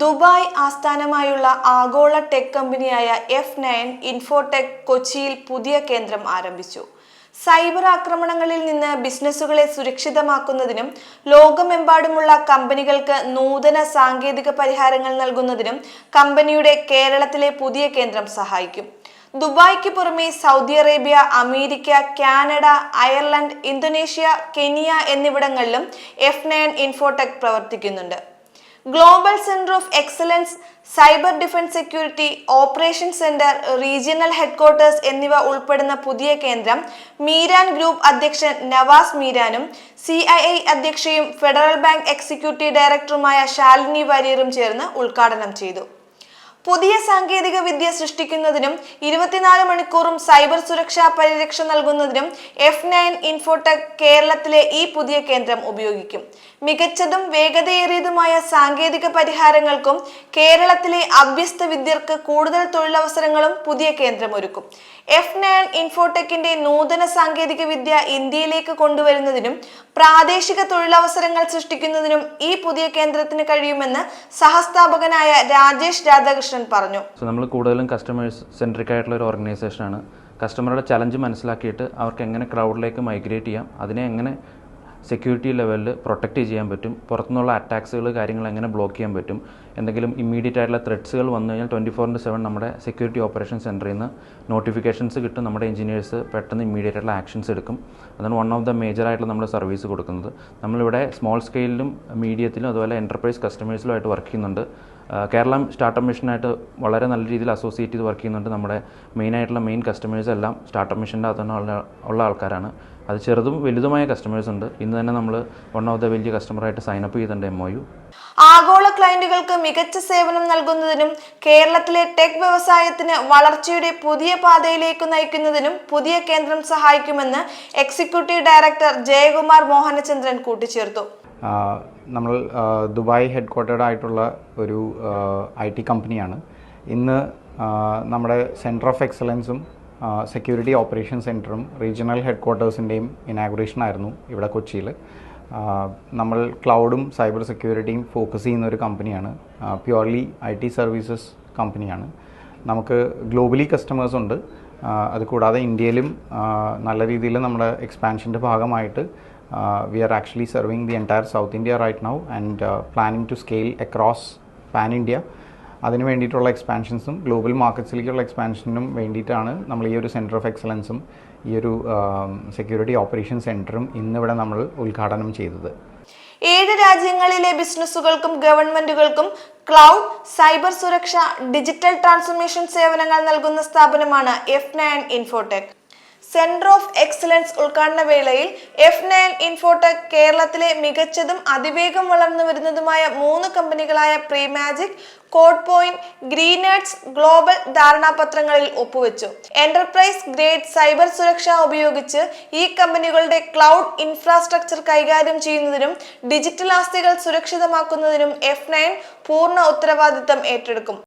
Dubai ആസ്ഥാനമായുള്ള ആഗോള tech കമ്പനിയായ F9 ഇൻഫോടെക് കൊച്ചിയിൽ പുതിയ കേന്ദ്രം ആരംഭിച്ചു. സൈബർ ആക്രമണങ്ങളിൽ നിന്ന് ബിസിനസ്സുകളെ സുരക്ഷിതമാക്കുന്നതിനും ലോകമെമ്പാടുമുള്ള കമ്പനികൾക്ക് നൂതന സാങ്കേതിക പരിഹാരങ്ങൾ നൽകുന്നതിനും കമ്പനിയുടെ കേരളത്തിലെ പുതിയ കേന്ദ്രം സഹായിക്കും. ദുബായ്ക്ക് പുറമെ Saudi Arabia, America, Canada, Ireland, Indonesia, Kenya എന്നിവിടങ്ങളിലും F9 ഇൻഫോടെക് പ്രവർത്തിക്കുന്നുണ്ട്. Global centre of excellence, cyber defence security, operation centre, regional headquarters എന്നിവ ഉൾപ്പെടുന്ന പുതിയ കേന്ദ്രം മീരാൻ ഗ്രൂപ്പ് അധ്യക്ഷൻ നവാസ് മീരാനും CII അധ്യക്ഷയും ഫെഡറൽ ബാങ്ക് എക്സിക്യൂട്ടീവ് ഡയറക്ടറുമായ ശാലിനി വാര്യറും ചേർന്ന് ഉദ്ഘാടനം ചെയ്തു. പുതിയ സാങ്കേതിക വിദ്യ സൃഷ്ടിക്കുന്നതിനും 24 മണിക്കൂറും സൈബർ സുരക്ഷാ പരിരക്ഷ നൽകുന്നതിനും F9 ഇൻഫോടെക് കേരളത്തിലെ ഈ പുതിയ കേന്ദ്രം ഉപയോഗിക്കും. മികച്ചതും വേഗതയേറിയതുമായ സാങ്കേതിക പരിഹാരങ്ങൾക്കും കേരളത്തിലെ അഭ്യസ്ത വിദ്യർക്ക് കൂടുതൽ തൊഴിലവസരങ്ങളും പുതിയ കേന്ദ്രം ഒരുക്കും. F9 ഇൻഫോടെക്കിന്റെ നൂതന സാങ്കേതിക വിദ്യ ഇന്ത്യയിലേക്ക് കൊണ്ടുവരുന്നതിനും പ്രാദേശിക തൊഴിലവസരങ്ങൾ സൃഷ്ടിക്കുന്നതിനും ഈ പുതിയ കേന്ദ്രത്തിന് കഴിയുമെന്ന് സഹസ്ഥാപകനായ രാജേഷ് രാധാകൃഷ്ണൻ പറഞ്ഞു. നമ്മൾ കൂടുതലും കസ്റ്റമേഴ്സ് സെൻട്രിക് ആയിട്ടുള്ള ഒരു ഓർഗനൈസേഷനാണ്. കസ്റ്റമറുടെ ചലഞ്ച് മനസ്സിലാക്കിയിട്ട് അവർക്ക് എങ്ങനെ ക്രൗഡിലേക്ക് മൈഗ്രേറ്റ് ചെയ്യാം, അതിനെ എങ്ങനെ സെക്യൂരിറ്റി ലെവലിൽ പ്രൊട്ടക്റ്റ് ചെയ്യാൻ പറ്റും, പുറത്തുനിന്നുള്ള അറ്റാക്സുകൾ കാര്യങ്ങൾ എങ്ങനെ ബ്ലോക്ക് ചെയ്യാൻ പറ്റും, എന്തെങ്കിലും ഇമ്മീഡിയറ്റ് ആയിട്ടുള്ള ത്രെഡ്സുകൾ വന്നു കഴിഞ്ഞാൽ 24/7 നമ്മുടെ സെക്യൂരിറ്റി ഓപ്പറേഷൻ സെൻറ്ററിൽ നിന്ന് നോട്ടിഫിക്കേഷൻസ് കിട്ടും. നമ്മുടെ എഞ്ചിനീയേഴ്സ് പെട്ടെന്ന് ഇമ്മീഡിയറ്റ് ആയിട്ടുള്ള ആക്ഷൻസ് എടുക്കും. അതാണ് വൺ ഓഫ് ദ മേജർ ആയിട്ടുള്ള നമ്മുടെ സർവീസ് കൊടുക്കുന്നത്. നമ്മളിവിടെ സ്മോൾ സ്കെയിലിലും മീഡിയത്തിലും അതുപോലെ എൻ്റർപ്രൈസ് കസ്റ്റമേഴ്സിലുമായിട്ട് വർക്ക് ചെയ്യുന്നുണ്ട്. കേരളം സ്റ്റാർട്ടപ്പ് മിഷനായിട്ട് വളരെ നല്ല രീതിയിൽ അസോസിയേറ്റ് ചെയ്ത് വർക്ക് ചെയ്യുന്നുണ്ട്. നമ്മുടെ മെയിൻ കസ്റ്റമേഴ്സ് എല്ലാം സ്റ്റാർട്ടപ്പ് മിഷൻ്റെ അകത്തുനിന്ന് ഉള്ള ആൾക്കാരാണ്. അത് ചെറുതും വലുതുമായ കസ്റ്റമേഴ്സ് ഉണ്ട്. ഇന്ന് തന്നെ നമ്മൾ വൺ ഓഫ് ദ വലിയ കസ്റ്റമറായിട്ട് സൈനപ്പ് ചെയ്തിട്ടുണ്ട് MOU. ആഗോള ക്ലയന്റുകൾക്ക് മികച്ച സേവനം നൽകുന്നതിനും കേരളത്തിലെ ടെക് വ്യവസായത്തിന് വളർച്ചയുടെ പുതിയ പാതയിലേക്ക് നയിക്കുന്നതിനും പുതിയ കേന്ദ്രം സഹായിക്കുമെന്ന് എക്സിക്യൂട്ടീവ് ഡയറക്ടർ ജയകുമാർ മോഹനചന്ദ്രൻ കൂട്ടിച്ചേർത്തു. നമ്മൾ ദുബായ് ഹെഡ്ക്വാർട്ടേഡ് ആയിട്ടുള്ള ഒരു IT കമ്പനിയാണ്. ഇന്ന് നമ്മുടെ സെൻറ്റർ ഓഫ് എക്സലൻസും സെക്യൂരിറ്റി ഓപ്പറേഷൻ സെൻറ്ററും റീജിയണൽ ഹെഡ്ക്വാർട്ടേഴ്സിൻ്റെയും ഇനാഗുറേഷൻ ആയിരുന്നു ഇവിടെ കൊച്ചിയിൽ. നമ്മൾ ക്ലൗഡും സൈബർ സെക്യൂരിറ്റിയും ഫോക്കസ് ചെയ്യുന്ന ഒരു കമ്പനിയാണ്. പ്യുവർലി IT സർവീസസ് കമ്പനിയാണ്. നമുക്ക് ഗ്ലോബലി കസ്റ്റമേഴ്സ് ഉണ്ട്. അതുകൂടാതെ ഇന്ത്യയിലും നല്ല രീതിയിൽ നമ്മുടെ എക്സ്പാൻഷൻ്റെ ഭാഗമായിട്ട് we are actually serving the entire South India right now and planning to scale across pan India. അതിന് വേണ്ടിയിട്ടുള്ള എക്സ്പാൻഷൻസും ഗ്ലോബൽ മാർക്കറ്റ്സിലേക്കുള്ള എക്സ്പാൻഷനും വേണ്ടിയിട്ടാണ് നമ്മൾ ഈ ഒരു സെൻറ്റർ ഓഫ് എക്സലൻസും ഈ ഒരു സെക്യൂരിറ്റി ഓപ്പറേഷൻ സെൻറ്ററും ഇന്നിവിടെ നമ്മൾ ഉദ്ഘാടനം ചെയ്തത്. 7 രാജ്യങ്ങളിലെ ബിസിനസ്സുകൾക്കും ഗവൺമെന്റുകൾക്കും ക്ലൗഡ്, സൈബർ സുരക്ഷ, ഡിജിറ്റൽ ട്രാൻസ്ഫോർമേഷൻ സേവനങ്ങൾ നൽകുന്ന സ്ഥാപനമാണ് F9 Infotech. Centre of excellence ഉദ്ഘാടന വേളയിൽ F9 ഇൻഫോടെക് കേരളത്തിലെ മികച്ചതും അതിവേഗം വളർന്നു വരുന്നതുമായ 3 കമ്പനികളായ പ്രീമാജിക്, കോഡ് പോയിന്റ്, ഗ്രീനേർഡ്സ് ഗ്ലോബൽ ധാരണാപത്രങ്ങളിൽ ഒപ്പുവെച്ചു. എന്റർപ്രൈസ് ഗ്രേഡ് സൈബർ സുരക്ഷ ഉപയോഗിച്ച് ഈ കമ്പനികളുടെ ക്ലൗഡ് ഇൻഫ്രാസ്ട്രക്ചർ കൈകാര്യം ചെയ്യുന്നതിനും ഡിജിറ്റൽ ആസ്തികൾ സുരക്ഷിതമാക്കുന്നതിനും F9 പൂർണ്ണ ഉത്തരവാദിത്തം ഏറ്റെടുക്കും.